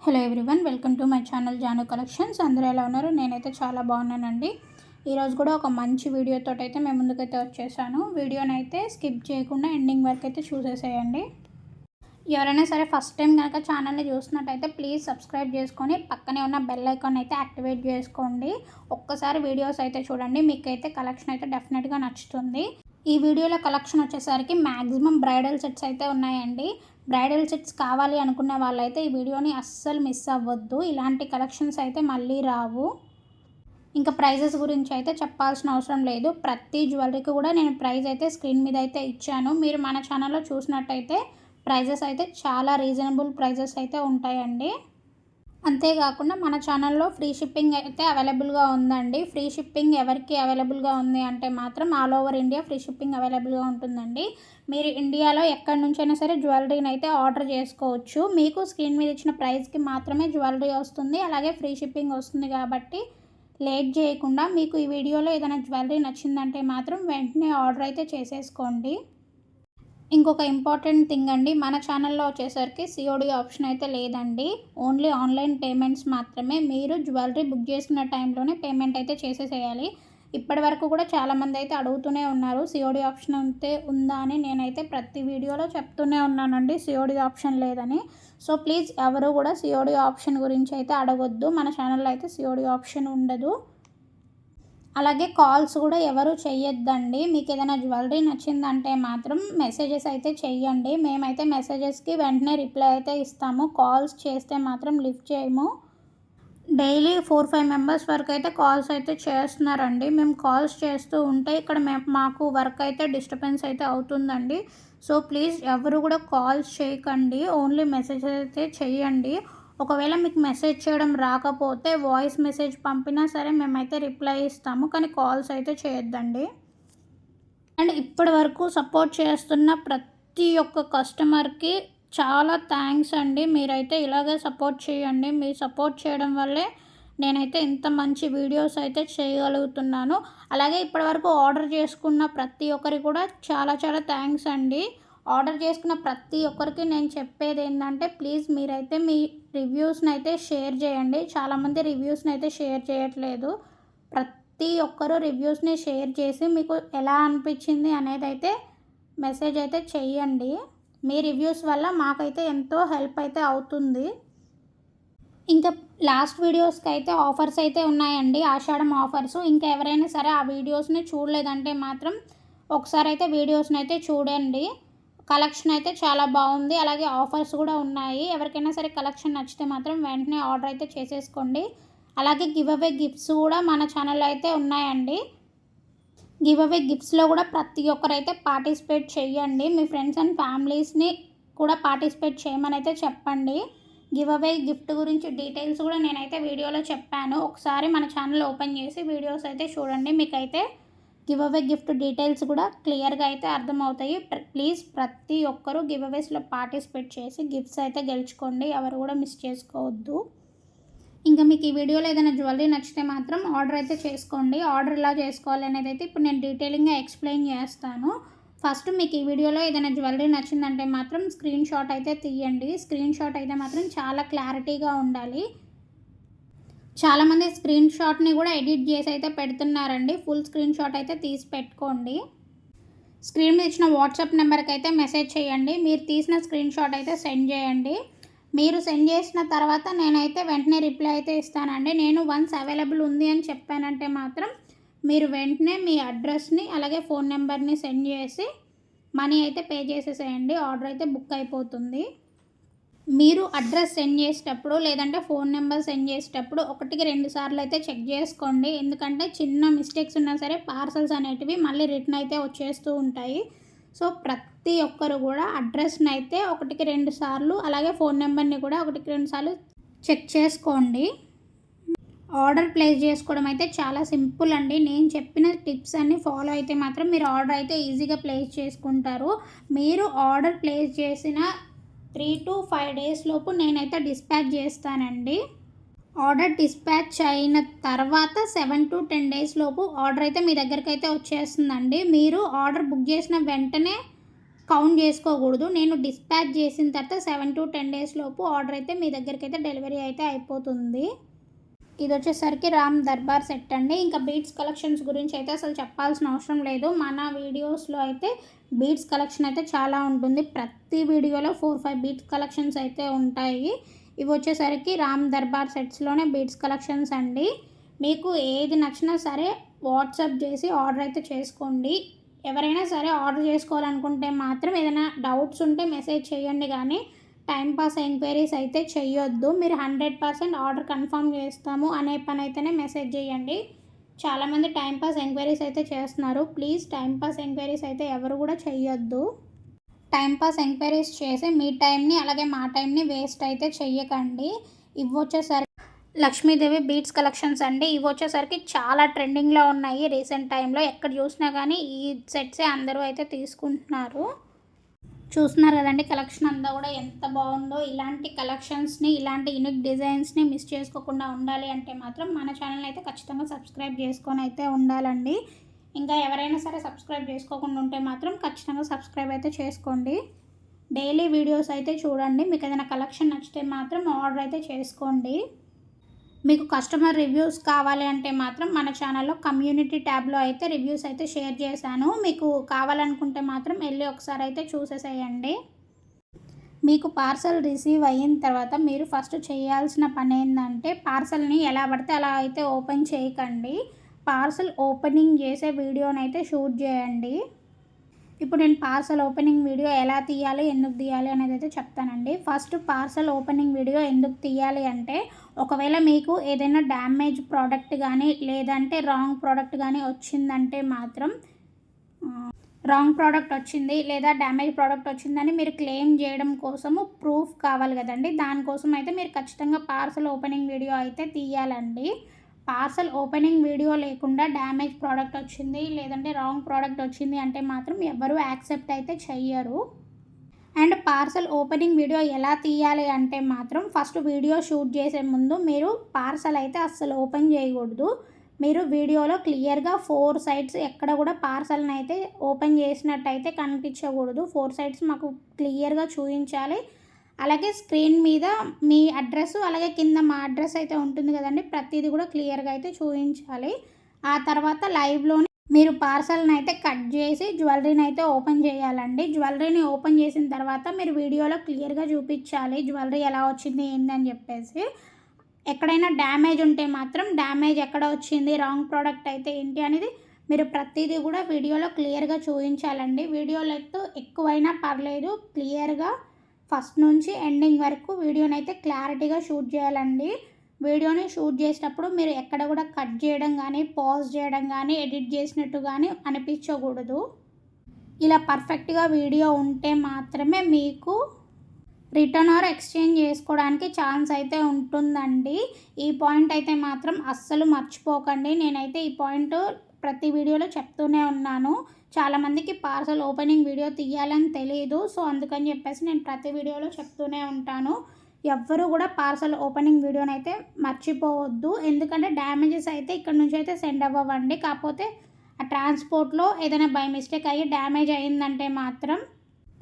Hello everyone, welcome to my channel Janu collections. అందరూ ఎలా ఉన్నారు? నేనైతే చాలా బాగున్నానండి. ఈరోజు కూడా ఒక మంచి వీడియోతో అయితే మేము ముందుకైతే వచ్చేసాను. వీడియోనైతే స్కిప్ చేయకుండా ఎండింగ్ వరకు అయితే చూసేసేయండి. ఎవరైనా సరే ఫస్ట్ టైం కనుక ఛానల్ని చూసినట్టయితే ప్లీజ్ సబ్స్క్రైబ్ చేసుకొని పక్కనే ఉన్న బెల్ ఐకాన్ అయితే యాక్టివేట్ చేసుకోండి. ఒక్కసారి వీడియోస్ అయితే చూడండి, మీకైతే కలెక్షన్ అయితే డెఫినెట్గా నచ్చుతుంది. ఈ వీడియోలో కలెక్షన్ వచ్చేసరికి మ్యాక్సిమం బ్రైడల్ సెట్స్ అయితే ఉన్నాయండి. బ్రైడల్ సెట్స్ కావాలి అనుకున్న వాళ్ళైతే ఈ వీడియోని అస్సలు మిస్ అవ్వద్దు. ఇలాంటి కలెక్షన్స్ అయితే మళ్ళీ రావు. ఇంకా ప్రైజెస్ గురించి అయితే చెప్పాల్సిన అవసరం లేదు. ప్రతి జ్యువెలరీకి కూడా నేను ప్రైస్ అయితే స్క్రీన్ మీద అయితే ఇచ్చాను. మీరు మన ఛానల్లో చూసినట్టయితే ప్రైజెస్ అయితే చాలా రీజనబుల్ ప్రైజెస్ అయితే ఉంటాయండి. అంతేకాకుండా మన ఛానల్లో ఫ్రీ షిప్పింగ్ అయితే అవైలబుల్గా ఉందండి. ఫ్రీ షిప్పింగ్ ఎవరికి అవైలబుల్గా ఉంది అంటే మాత్రం all over India free shipping అవైలబుల్గా ఉంటుందండి. మీరు ఇండియాలో ఎక్కడి నుంచైనా సరే జ్యువెలరీని అయితే ఆర్డర్ చేసుకోవచ్చు. మీకు స్క్రీన్ మీద ఇచ్చిన ప్రైస్కి మాత్రమే జ్యువెలరీ వస్తుంది, అలాగే ఫ్రీ షిప్పింగ్ వస్తుంది. కాబట్టి లేట్ చేయకుండా మీకు ఈ వీడియోలో ఏదైనా జ్యువెలరీ నచ్చిందంటే మాత్రం వెంటనే ఆర్డర్ అయితే చేసేసుకోండి. ఇంకొక ఇంపార్టెంట్ థింగ్ అండి, మన ఛానల్లో వచ్చేసరికి సిఓడి ఆప్షన్ అయితే లేదండి. ఓన్లీ ఆన్లైన్ పేమెంట్స్ మాత్రమే. మీరు జ్యువెలరీ బుక్ చేసుకున్న టైంలోనే పేమెంట్ అయితే చేసేసేయాలి. ఇప్పటి వరకు కూడా చాలామంది అయితే అడుగుతూనే ఉన్నారు సిఓడి ఆప్షన్ అయితే ఉందా అని. నేనైతే ప్రతి వీడియోలో చెప్తూనే ఉన్నానండి సిఓడి ఆప్షన్ లేదని. సో ప్లీజ్ ఎవరు కూడా సిఓడి ఆప్షన్ గురించి అయితే అడగొద్దు. మన ఛానల్లో అయితే సిఓడి ఆప్షన్ ఉండదు. అలాగే కాల్స్ కూడా ఎవరు చెయ్యొద్దండి. మీకు ఏదైనా జ్యువెలరీ నచ్చిందంటే మాత్రం మెసేజెస్ అయితే చెయ్యండి. మేమైతే మెసేజెస్కి వెంటనే రిప్లై అయితే ఇస్తాము. కాల్స్ చేస్తే మాత్రం లిఫ్ట్ చేయము. డైలీ 4-5 మెంబర్స్ వరకు అయితే కాల్స్ అయితే చేస్తున్నారండి. మేము కాల్స్ చేస్తూ ఉంటే ఇక్కడ మాకు వర్క్ అయితే డిస్టర్బెన్స్ అయితే అవుతుందండి. సో ప్లీజ్ ఎవరు కూడా కాల్స్ చేయకండి, ఓన్లీ మెసేజెస్ అయితే చెయ్యండి. ఒకవేళ మీకు మెసేజ్ చేయడం రాకపోతే వాయిస్ మెసేజ్ పంపినా సరే మేమైతే రిప్లై ఇస్తాము, కానీ కాల్స్ అయితే చేయొద్దండి. అండ్ ఇప్పటి వరకు సపోర్ట్ చేస్తున్న ప్రతి ఒక్క కస్టమర్కి చాలా థ్యాంక్స్ అండి. మీరైతే ఇలాగే సపోర్ట్ చేయండి. మీరు సపోర్ట్ చేయడం వల్లే నేనైతే ఇంత మంచి వీడియోస్ అయితే చేయగలుగుతున్నాను. అలాగే ఇప్పటివరకు ఆర్డర్ చేసుకున్న ప్రతి ఒక్కరికి కూడా చాలా చాలా థ్యాంక్స్ అండి. ఆర్డర్ చేసుకున్న ప్రతి ఒక్కరికి నేను చెప్పేది ఏంటంటే ప్లీజ్ మీరైతే మీ రివ్యూస్ని అయితే షేర్ చేయండి. చాలామంది రివ్యూస్ని అయితే షేర్ చేయట్లేదు. ప్రతి ఒక్కరూ రివ్యూస్ని షేర్ చేసి మీకు ఎలా అనిపించింది అనేది అయితే మెసేజ్ అయితే చెయ్యండి. మీ రివ్యూస్ వల్ల మాకైతే ఎంతో హెల్ప్ అయితే అవుతుంది. ఇంకా లాస్ట్ వీడియోస్కి అయితే ఆఫర్స్ అయితే ఉన్నాయండి, ఆషాఢం ఆఫర్స్. ఇంకా ఎవరైనా సరే ఆ వీడియోస్ని చూడలేదంటే మాత్రం ఒకసారి అయితే వీడియోస్ని అయితే చూడండి. కలెక్షన్ అయితే చాలా బాగుంది, అలాగే ఆఫర్స్ కూడా ఉన్నాయి. ఎవరికైనా సరే కలెక్షన్ నచ్చితే మాత్రం వెంటనే ఆర్డర్ అయితే చేసేసుకోండి. అలాగే గివ్ అవే గిఫ్ట్స్ కూడా మన ఛానల్లో అయితే ఉన్నాయండి. గివ్ అవే గిఫ్ట్స్లో కూడా ప్రతి ఒక్కరైతే పార్టిసిపేట్ చేయండి. మీ ఫ్రెండ్స్ అండ్ ఫ్యామిలీస్ని కూడా పార్టిసిపేట్ చేయమని అయితే చెప్పండి. గివ్ అవే గిఫ్ట్ గురించి డీటెయిల్స్ కూడా నేనైతే వీడియోలో చెప్పాను. ఒకసారి మన ఛానల్ ఓపెన్ చేసి వీడియోస్ అయితే చూడండి, మీకైతే గివ్ అవే గిఫ్ట్ డీటెయిల్స్ కూడా క్లియర్గా అయితే అర్థమవుతాయి. ప్లీజ్ ప్రతి ఒక్కరూ గివ్ అవేస్లో పార్టిసిపేట్ చేసి గిఫ్ట్స్ అయితే గెలుచుకోండి. ఎవరు కూడా మిస్ చేసుకోవద్దు. ఇంకా మీకు ఈ వీడియోలో ఏదైనా జ్యువెలరీ నచ్చితే మాత్రం ఆర్డర్ అయితే చేసుకోండి. ఆర్డర్ ఎలా చేసుకోవాలి అనేది అయితే ఇప్పుడు నేను డీటెయిలింగ్గా ఎక్స్ప్లెయిన్ చేస్తాను. ఫస్ట్ మీకు ఈ వీడియోలో ఏదైనా జ్యువెలరీ నచ్చిందంటే మాత్రం స్క్రీన్ షాట్ అయితే తీయండి. స్క్రీన్ షాట్ అయితే మాత్రం చాలా క్లారిటీగా ఉండాలి. చాలామంది స్క్రీన్ షాట్ని కూడా ఎడిట్ చేసి అయితే పెడుతున్నారండి. ఫుల్ స్క్రీన్ షాట్ అయితే తీసి పెట్టుకోండి. స్క్రీన్ మీద ఇచ్చిన వాట్సాప్ నెంబర్కి అయితే మెసేజ్ చేయండి. మీరు తీసిన స్క్రీన్ షాట్ అయితే సెండ్ చేయండి. మీరు సెండ్ చేసిన తర్వాత నేనైతే వెంటనే రిప్లై అయితే ఇస్తానండి. నేను వన్స్ అవైలబుల్ ఉంది అని చెప్పానంటే మాత్రం మీరు వెంటనే మీ అడ్రస్ని అలాగే ఫోన్ నెంబర్ని సెండ్ చేసి మనీ అయితే పే చేసేసేయండి. ఆర్డర్ అయితే బుక్ అయిపోతుంది. మీరు అడ్రస్ సెండ్ చేసేటప్పుడు లేదంటే ఫోన్ నెంబర్ సెండ్ చేసేటప్పుడు 1-2 సార్లు అయితే చెక్ చేసుకోండి. ఎందుకంటే చిన్న మిస్టేక్స్ ఉన్నా సరే పార్సల్స్ అనేటివి మళ్ళీ రిటర్న్ అయితే వచ్చేస్తూ ఉంటాయి. సో ప్రతి ఒక్కరు కూడా అడ్రస్ని అయితే 1-2 సార్లు అలాగే ఫోన్ నెంబర్ని కూడా 1-2 సార్లు చెక్ చేసుకోండి. ఆర్డర్ ప్లేస్ చేసుకోవడం అయితే చాలా సింపుల్ అండి. నేను చెప్పిన టిప్స్ అన్నీ ఫాలో అయితే మాత్రం మీరు ఆర్డర్ అయితే ఈజీగా ప్లేస్ చేసుకుంటారు. మీరు ఆర్డర్ ప్లేస్ చేసిన 3 to 5 days లోపు నేనైతే డిస్పాచ్ చేస్తానండి. ఆర్డర్ డిస్పాచ్ అయిన తర్వాత 7 to 10 days లోపు ఆర్డర్ అయితే మీ దగ్గరికి అయితే వచ్చేస్తుందండి. మీరు ఆర్డర్ బుక్ చేసిన వెంటనే కౌంట్ చేసుకోకూడదు. నేను డిస్పాచ్ చేసిన తర్వాత 7 to 10 days లోపు ఆర్డర్ అయితే మీ దగ్గరికి అయితే డెలివరీ అయితే అయిపోతుంది. ఇది వచ్చేసరికి రామ్ దర్బార్ సెట్ అండి. ఇంకా బీడ్స్ కలెక్షన్స్ గురించి అయితే అసలు చెప్పాల్సిన అవసరం లేదు. మన వీడియోస్లో అయితే బీడ్స్ కలెక్షన్ అయితే చాలా ఉంటుంది. ప్రతి వీడియోలో 4-5 బీడ్స్ కలెక్షన్స్ అయితే ఉంటాయి. ఇవి వచ్చేసరికి రామ్ దర్బార్ సెట్స్లోనే బీడ్స్ కలెక్షన్స్ అండి. మీకు ఏది నచ్చినా సరే వాట్సాప్ చేసి ఆర్డర్ అయితే చేసుకోండి. ఎవరైనా సరే ఆర్డర్ చేసుకోవాలనుకుంటే మాత్రం ఏదైనా డౌట్స్ ఉంటే మెసేజ్ చేయండి, కానీ టైంపాస్ ఎంక్వైరీస్ అయితే చెయ్యొద్దు. మీరు 100% ఆర్డర్ కన్ఫర్మ్ చేస్తాము అనే పని అయితేనే మెసేజ్ చేయండి. చాలామంది టైంపాస్ ఎంక్వైరీస్ అయితే చేస్తున్నారు. ప్లీజ్ టైంపాస్ ఎంక్వైరీస్ అయితే ఎవరు కూడా చెయ్యొద్దు. టైంపాస్ ఎంక్వైరీస్ చేసి మీ టైంని అలాగే మా టైంని వేస్ట్ అయితే చెయ్యకండి. ఇవి వచ్చేసరికి లక్ష్మీదేవి బీడ్స్ కలెక్షన్స్ అండి. ఇవి వచ్చేసరికి చాలా ట్రెండింగ్లో ఉన్నాయి రీసెంట్ టైంలో. ఎక్కడ చూసినా కానీ ఈ సెట్సే అందరూ అయితే తీసుకుంటున్నారు. చూస్తున్నారు కదండి కలెక్షన్ అంతా కూడా ఎంత బాగుందో. ఇలాంటి కలెక్షన్స్ని, ఇలాంటి యూనిక్ డిజైన్స్ని మిస్ చేసుకోకుండా ఉండాలి అంటే మాత్రం మన ఛానల్ అయితే ఖచ్చితంగా సబ్స్క్రైబ్ చేసుకొని అయితే ఉండాలండి. ఇంకా ఎవరైనా సరే సబ్స్క్రైబ్ చేసుకోకుండా ఉంటే మాత్రం ఖచ్చితంగా సబ్స్క్రైబ్ అయితే చేసుకోండి. డైలీ వీడియోస్ అయితే చూడండి. మీకు ఏదైనా కలెక్షన్ నచ్చితే మాత్రం ఆర్డర్ అయితే చేసుకోండి. మీకు కస్టమర్ రివ్యూస్ కావాలి అంటే మాత్రం మన ఛానల్లో కమ్యూనిటీ ట్యాబ్లో అయితే రివ్యూస్ అయితే షేర్ చేశాను. మీకు కావాలనుకుంటే మాత్రం వెళ్ళి ఒకసారి అయితే చూసేసేయండి. మీకు పార్సల్ రిసీవ్ అయిన తర్వాత మీరు ఫస్ట్ చేయాల్సిన పని ఏంటంటే పార్సల్ని ఎలా పడితే అలా అయితే ఓపెన్ చేయకండి. పార్సల్ ఓపెనింగ్ చేసే వీడియోనైతే షూట్ చేయండి. ఇప్పుడు నేను పార్సల్ ఓపెనింగ్ వీడియో ఎలా తీయాలి, ఎందుకు తీయాలి అనేది అయితే చెప్తానండి. ఫస్ట్ పార్సల్ ఓపెనింగ్ వీడియో ఎందుకు తీయాలి అంటే, ఒకవేళ మీకు ఏదైనా డ్యామేజ్ ప్రోడక్ట్ కానీ లేదంటే రాంగ్ ప్రోడక్ట్ కానీ వచ్చిందంటే మాత్రం రాంగ్ ప్రోడక్ట్ వచ్చింది లేదా డ్యామేజ్ ప్రోడక్ట్ వచ్చిందని మీరు క్లెయిమ్ చేయడం కోసము ప్రూఫ్ కావాలి కదండి. దానికోసం అయితే మీరు ఖచ్చితంగా పార్సల్ ఓపెనింగ్ వీడియో అయితే తీయాలండి. పార్సల్ ఓపెనింగ్ వీడియో లేకుండా డ్యామేజ్ ప్రోడక్ట్ వచ్చింది లేదంటే రాంగ్ ప్రోడక్ట్ వచ్చింది అంటే మాత్రం ఎవరు యాక్సెప్ట్ అయితే చెయ్యరు. అండ్ పార్సల్ ఓపెనింగ్ వీడియో ఎలా తీయాలి అంటే మాత్రం ఫస్ట్ వీడియో షూట్ చేసే ముందు మీరు పార్సల్ అయితే అస్సలు ఓపెన్ చేయకూడదు. మీరు వీడియోలో క్లియర్గా 4 సైడ్స్ ఎక్కడ కూడా పార్సల్ని అయితే ఓపెన్ చేసినట్టయితే కనిపించకూడదు. 4 సైడ్స్ మాకు క్లియర్గా చూపించాలి. అలాగే స్క్రీన్ మీద మీ అడ్రస్ అలాగే కింద మా అడ్రస్ అయితే ఉంటుంది కదండి, ప్రతిదీ కూడా క్లియర్గా అయితే చూపించాలి. ఆ తర్వాత లైవ్లోనే మీరు పార్సల్ని అయితే కట్ చేసి జ్యువెలరీని అయితే ఓపెన్ చేయాలండి. జ్యువెలరీని ఓపెన్ చేసిన తర్వాత మీరు వీడియోలో క్లియర్గా చూపించాలి జ్యువెలరీ ఎలా వచ్చింది ఏందని చెప్పేసి. ఎక్కడైనా డ్యామేజ్ ఉంటే మాత్రం డ్యామేజ్ ఎక్కడ వచ్చింది, రాంగ్ ప్రోడక్ట్ అయితే ఏంటి అనేది మీరు ప్రతిదీ కూడా వీడియోలో క్లియర్గా చూపించాలండి. వీడియో లెంత్ ఎక్కువైనా పర్లేదు, క్లియర్గా ఫస్ట్ నుంచి ఎండింగ్ వరకు వీడియోని అయితే క్లారిటీగా షూట్ చేయాలండి. వీడియోని షూట్ చేసేటప్పుడు మీరు ఎక్కడ కూడా కట్ చేయడం కానీ పాజ్ చేయడం కానీ ఎడిట్ చేసినట్టు కానీ అనిపించకూడదు. ఇలా పర్ఫెక్ట్గా వీడియో ఉంటే మాత్రమే మీకు రిటర్న్ ఆర్ ఎక్స్చేంజ్ చేసుకోవడానికి ఛాన్స్ అయితే ఉంటుందండి. ఈ పాయింట్ అయితే మాత్రం అస్సలు మర్చిపోకండి. నేనైతే ఈ పాయింట్ ప్రతి వీడియోలో చెప్తూనే ఉన్నాను. చాలామందికి పార్సల్ ఓపెనింగ్ వీడియో తీయాలని తెలియదు. సో అందుకని చెప్పేసి నేను ప్రతి వీడియోలో చెప్తూనే ఉంటాను. ఎవ్వరూ కూడా పార్సల్ ఓపెనింగ్ వీడియోని అయితే మర్చిపోవద్దు. ఎందుకంటే డ్యామేజెస్ అయితే ఇక్కడ నుంచి అయితే సెండ్ అవ్వండి. కాకపోతే ఆ ట్రాన్స్పోర్ట్లో ఏదైనా బై మిస్టేక్ అయ్యి డ్యామేజ్ అయ్యిందంటే మాత్రం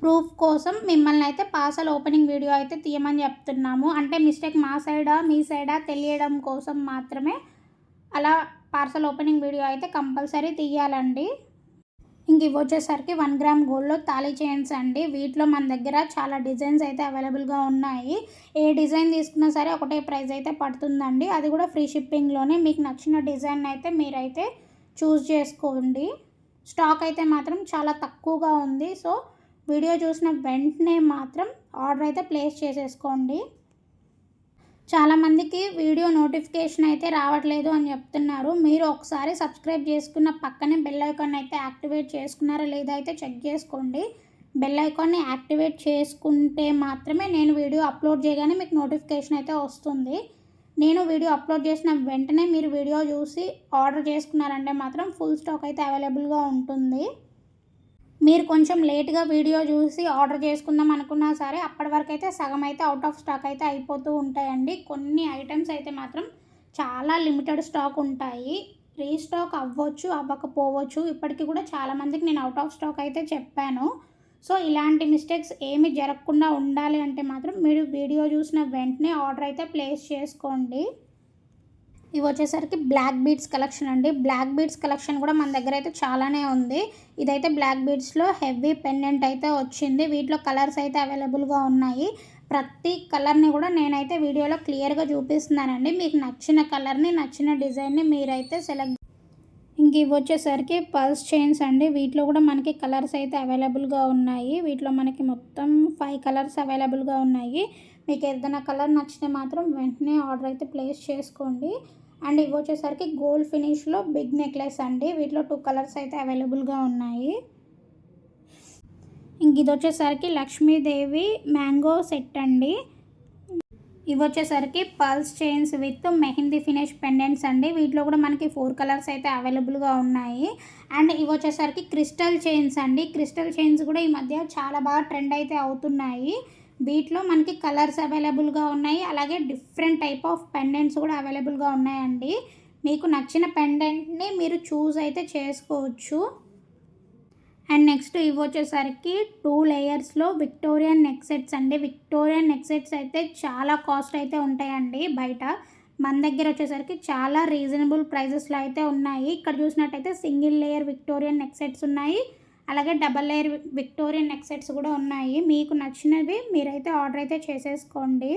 ప్రూఫ్ కోసం మిమ్మల్ని అయితే పార్సల్ ఓపెనింగ్ వీడియో అయితే తీయమని చెప్తున్నాము. అంటే మిస్టేక్ మా సైడా మీ సైడా తెలియడం కోసం మాత్రమే అలా పార్సల్ ఓపెనింగ్ వీడియో అయితే కంపల్సరీ తీయాలండి. ఇంక ఇవి వచ్చేసరికి 1 గ్రామ్ గోల్డ్లో తాళీ చైన్స్ అండి. వీటిలో మన దగ్గర చాలా డిజైన్స్ అయితే అవైలబుల్గా ఉన్నాయి. ఏ డిజైన్ తీసుకున్నా సరే ఒకటే ప్రైస్ అయితే పడుతుందండి. అది కూడా ఫ్రీ షిప్పింగ్లోనే. మీకు నచ్చిన డిజైన్ అయితే మీరైతే చూస్ చేసుకోండి. స్టాక్ అయితే మాత్రం చాలా తక్కువగా ఉంది. సో వీడియో చూసిన వెంటనే మాత్రం ఆర్డర్ అయితే ప్లేస్ చేసేసుకోండి. చాలామందికి వీడియో నోటిఫికేషన్ అయితే రావట్లేదు అని చెప్తున్నారు. మీరు ఒకసారి సబ్స్క్రైబ్ చేసుకున్న పక్కనే బెల్ ఐకాన్ అయితే యాక్టివేట్ చేసుకున్నారా లేదా అయితే చెక్ చేసుకోండి. బెల్ ఐకాన్ని యాక్టివేట్ చేసుకుంటే మాత్రమే నేను వీడియో అప్లోడ్ చేయగానే మీకు నోటిఫికేషన్ అయితే వస్తుంది. నేను వీడియో అప్లోడ్ చేసిన వెంటనే మీరు వీడియో చూసి ఆర్డర్ చేసుకున్నారంటే మాత్రం ఫుల్ స్టాక్ అయితే అవైలబుల్గా ఉంటుంది. మీరు కొంచెం లేట్గా వీడియో చూసి ఆర్డర్ చేసుకుందాం అనుకున్నా సరే అప్పటి వరకు అయితే సగం అయితే అవుట్ ఆఫ్ స్టాక్ అయితే అయిపోతూ ఉంటాయండి. కొన్ని ఐటమ్స్ అయితే మాత్రం చాలా లిమిటెడ్ స్టాక్ ఉంటాయి. రీస్టాక్ అవ్వచ్చు అవ్వకపోవచ్చు. ఇప్పటికీ కూడా చాలామందికి నేను అవుట్ ఆఫ్ స్టాక్ అయితే చెప్పాను. సో ఇలాంటి మిస్టేక్స్ ఏమి జరగకుండా ఉండాలి అంటే మాత్రం మీరు వీడియో చూసిన వెంటనే ఆర్డర్ అయితే ప్లేస్ చేసుకోండి. ఇవి వచ్చేసరికి బ్లాక్ బీడ్స్ కలెక్షన్ అండి. బ్లాక్ బీడ్స్ కలెక్షన్ కూడా మన దగ్గర అయితే చాలానే ఉంది. ఇదైతే బ్లాక్ బీడ్స్లో హెవీ పెండెంట్ అయితే వచ్చింది. వీటిలో కలర్స్ అయితే అవైలబుల్గా ఉన్నాయి. ప్రతి కలర్ని కూడా నేనైతే వీడియోలో క్లియర్గా చూపిస్తున్నానండి. మీకు నచ్చిన కలర్ని, నచ్చిన డిజైన్ని మీరైతే సెలెక్ట్. ఇంక ఇవి వచ్చేసరికి పల్స్ చైన్స్ అండి. వీటిలో కూడా మనకి కలర్స్ అయితే అవైలబుల్గా ఉన్నాయి. వీటిలో మనకి మొత్తం 5 కలర్స్ అవైలబుల్గా ఉన్నాయి. మీకు ఏదైనా కలర్ నచ్చితే మాత్రం వెంటనే ఆర్డర్ అయితే ప్లేస్ చేసుకోండి. అండ్ ఇవి వచ్చేసరికి గోల్డ్ ఫినిష్లో బిగ్ నెక్లెస్ అండి. వీటిలో 2 కలర్స్ అయితే అవైలబుల్గా ఉన్నాయి. ఇంక ఇది వచ్చేసరికి లక్ష్మీదేవి మ్యాంగో సెట్ అండి. ఇవి వచ్చేసరికి pulse chains with mehndi finish pendants అండి. వీటిలో కూడా మనకి 4 కలర్స్ అయితే అవైలబుల్గా ఉన్నాయి. అండ్ ఇవి వచ్చేసరికి క్రిస్టల్ చైన్స్ అండి. క్రిస్టల్ చైన్స్ కూడా ఈ మధ్య చాలా బాగా ట్రెండ్ అయితే అవుతున్నాయి. వీటిలో మనకి కలర్స్ అవైలబుల్గా ఉన్నాయి. అలాగే డిఫరెంట్ టైప్ ఆఫ్ పెండెంట్స్ కూడా అవైలబుల్గా ఉన్నాయండి. మీకు నచ్చిన పెండెంట్ని మీరు చూస్ అయితే చేసుకోవచ్చు. అండ్ నెక్స్ట్ ఇవి వచ్చేసరికి 2 లేయర్స్లో విక్టోరియన్ నెక్ సెట్స్ అండి. విక్టోరియన్ నెక్ సెట్స్ అయితే చాలా కాస్ట్ అయితే ఉంటాయండి బయట. మన దగ్గర వచ్చేసరికి చాలా రీజనబుల్ ప్రైజెస్లో అయితే ఉన్నాయి. ఇక్కడ చూసినట్టయితే single layer Victorian neck sets ఉన్నాయి. అలాగే double layer Victorian neck sets కూడా ఉన్నాయి. మీకు నచ్చినవి మీరైతే ఆర్డర్ అయితే చేసేసుకోండి.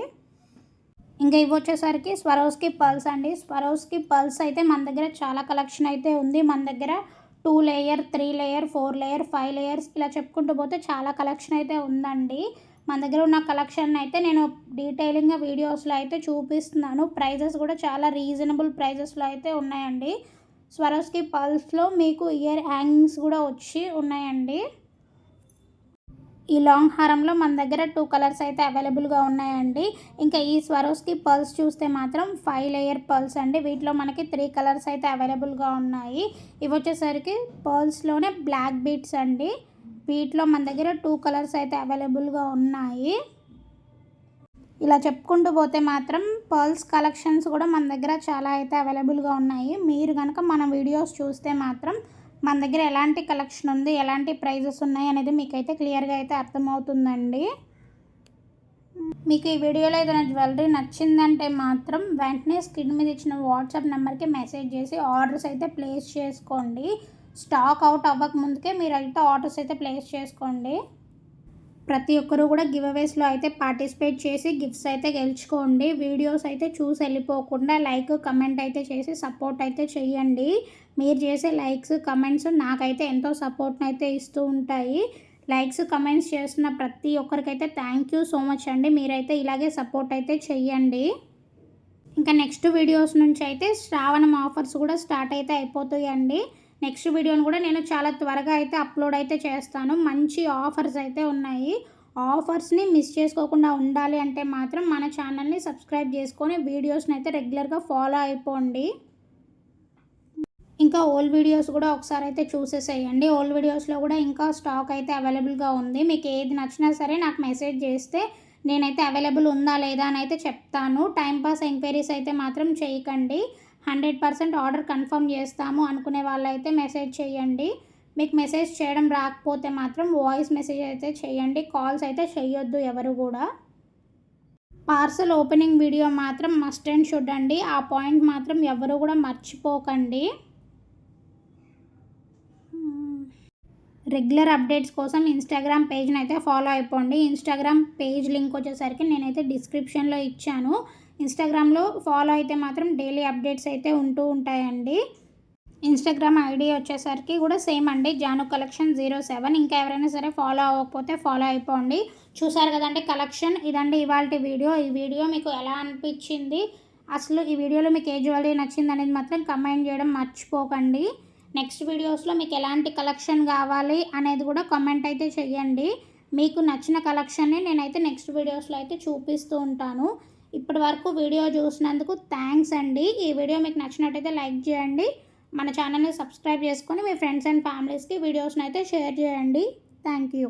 ఇంకా ఇవి వచ్చేసరికి స్వరోస్కి పర్ల్స్ అండి. స్వరోస్కి పర్ల్స్ అయితే మన దగ్గర చాలా కలెక్షన్ అయితే ఉంది. మన దగ్గర 2 లేయర్, 3 లేయర్, 4 లేయర్, 5 లేయర్స్ ఇలా చెప్పుకుంటూ పోతే చాలా కలెక్షన్ అయితే ఉందండి. మన దగ్గర ఉన్న కలెక్షన్ అయితే నేను డీటెయిలింగ్గా వీడియోస్లో అయితే చూపిస్తున్నాను. ప్రైజెస్ కూడా చాలా రీజనబుల్ ప్రైజెస్లో అయితే ఉన్నాయండి. స్వరోస్కి పర్ల్స్లో మీకు ఇయర్ హ్యాంగింగ్స్ కూడా వచ్చి ఉన్నాయండి. ఈ లాంగ్ హారంలో మన దగ్గర 2 కలర్స్ అయితే అవైలబుల్గా ఉన్నాయండి. ఇంకా ఈ స్వరోస్కి పర్ల్స్ చూస్తే మాత్రం 5 లేయర్ పర్ల్స్ అండి. వీటిలో మనకి 3 కలర్స్ అయితే అవైలబుల్గా ఉన్నాయి. ఇవి వచ్చేసరికి పర్ల్స్లోనే బ్లాక్ బీడ్స్ అండి. వీటిలో మన దగ్గర 2 కలర్స్ అయితే అవైలబుల్గా ఉన్నాయి. ఇలా చెప్పుకుంటూ పోతే మాత్రం పర్ల్స్ కలెక్షన్స్ కూడా మన దగ్గర చాలా అయితే అవైలబుల్గా ఉన్నాయి. మీరు కనుక మన వీడియోస్ చూస్తే మాత్రం మన దగ్గర ఎలాంటి కలెక్షన్ ఉంది, ఎలాంటి ప్రైజెస్ ఉన్నాయి అనేది మీకైతే క్లియర్గా అయితే అర్థమవుతుందండి. మీకు ఈ వీడియోలో ఏదైనా జ్యువెలరీ నచ్చిందంటే మాత్రం వెంటనే స్క్రీన్ మీద ఇచ్చిన వాట్సాప్ నెంబర్కి మెసేజ్ చేసి ఆర్డర్స్ అయితే ప్లేస్ చేసుకోండి. స్టాక్ అవుట్ అవ్వక ముందుకే మీరు అయితే ఆర్డర్స్ అయితే ప్లేస్ చేసుకోండి. ప్రతి ఒక్కరు కూడా గివ్ అవేస్లో అయితే పార్టిసిపేట్ చేసి గిఫ్ట్స్ అయితే గెలుచుకోండి. వీడియోస్ అయితే చూసి వెళ్ళిపోకుండా లైక్, కమెంట్ అయితే చేసి సపోర్ట్ అయితే చేయండి. మీరు చేసే లైక్స్, కమెంట్స్ నాకైతే ఎంతో సపోర్ట్ని అయితే ఇస్తూ ఉంటాయి. లైక్స్, కమెంట్స్ చేస్తున్న ప్రతి ఒక్కరికైతే థ్యాంక్ యూ సో మచ్ అండి. మీరైతే ఇలాగే సపోర్ట్ అయితే చెయ్యండి. ఇంకా నెక్స్ట్ వీడియోస్ నుంచి అయితే శ్రావణం ఆఫర్స్ కూడా స్టార్ట్ అయితే అయిపోతాయండి. నెక్స్ట్ వీడియోని కూడా నేను చాలా త్వరగా అయితే అప్లోడ్ అయితే చేస్తాను. మంచి ఆఫర్స్ అయితే ఉన్నాయి. ఆఫర్స్ని మిస్ చేసుకోకుండా ఉండాలి అంటే మాత్రం మన ఛానల్ని సబ్స్క్రైబ్ చేసుకొని వీడియోస్ని అయితే రెగ్యులర్గా ఫాలో అయిపోండి. ఇంకా ఓల్డ్ వీడియోస్ కూడా ఒకసారి అయితే చూసేసేయండి. ఓల్డ్ వీడియోస్లో కూడా ఇంకా స్టాక్ అయితే అవైలబుల్గా ఉంది. మీకు ఏది నచ్చినా సరే నాకు మెసేజ్ చేస్తే నేనైతే అవైలబుల్ ఉందా లేదా అని అయితే చెప్తాను. టైంపాస్ ఎంక్వైరీస్ అయితే మాత్రం చేయకండి. 100% ఆర్డర్ కన్ఫర్మ్ చేస్తాము అనుకునే వాళ్ళైతే మెసేజ్ చేయండి. మీకు మెసేజ్ చేయడం రాకపోతే మాత్రం వాయిస్ మెసేజ్ అయితే చేయండి. కాల్స్ అయితే చేయొద్దు ఎవరు కూడా. పార్సల్ ఓపెనింగ్ వీడియో మాత్రం మస్ట్ అండ్ షుడ్ అండి. ఆ పాయింట్ మాత్రం ఎవరు కూడా మర్చిపోకండి. రెగ్యులర్ అప్డేట్స్ కోసం ఇన్స్టాగ్రామ్ పేజ్ని అయితే ఫాలో అయిపోండి. ఇన్స్టాగ్రామ్ పేజ్ లింక్ వచ్చేసరికి నేనైతే డిస్క్రిప్షన్లో ఇచ్చాను. ఇన్స్టాగ్రామ్లో ఫాలో అయితే మాత్రం డైలీ అప్డేట్స్ అయితే ఉంటూ ఉంటాయండి. ఇన్స్టాగ్రామ్ ఐడి వచ్చేసరికి కూడా సేమ్ అండి, జాను కలెక్షన్ 07. ఇంకా ఎవరైనా సరే ఫాలో అవ్వకపోతే ఫాలో అయిపోండి. చూసారు కదండి కలెక్షన్. ఇదండి ఇవాళ వీడియో. ఈ వీడియో మీకు ఎలా అనిపించింది, అసలు ఈ వీడియోలో మీకు ఏ జ్యువెలరీ నచ్చింది అనేది మాత్రం కమెంట్ చేయడం మర్చిపోకండి. నెక్స్ట్ వీడియోస్లో మీకు ఎలాంటి కలెక్షన్ కావాలి అనేది కూడా కామెంట్ అయితే చేయండి. మీకు నచ్చిన కలెక్షన్ని నేనైతే నెక్స్ట్ వీడియోస్లో అయితే చూపిస్తూ ఉంటాను. ఇప్పటి వరకు వీడియో చూసినందుకు థ్యాంక్స్ అండి. ఈ వీడియో మీకు నచ్చినట్టయితే లైక్ చేయండి. మన ఛానల్ని సబ్స్క్రైబ్ చేసుకొని మీ ఫ్రెండ్స్ అండ్ ఫ్యామిలీస్కి వీడియోస్ని అయితే షేర్ చేయండి. Thank you.